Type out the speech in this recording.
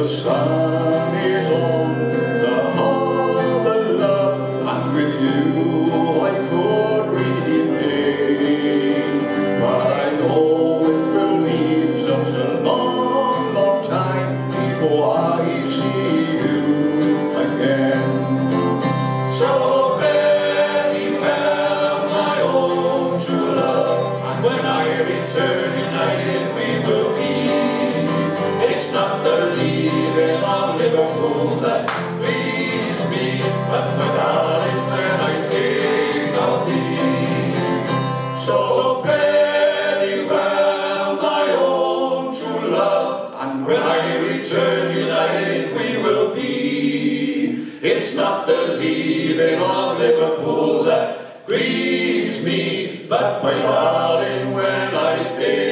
The sun is on the harbour, love, and with you I could remain. But I know it will be such a long, long time before I see you again. So fare well, my own true love, and when I return united we will be. It's not the leaving of Liverpool that please me, but my darling, when I think of thee. So fare well, my own true love, and when I return united we will be. It's not the leaving of Liverpool that grieves me, but my darling, when I think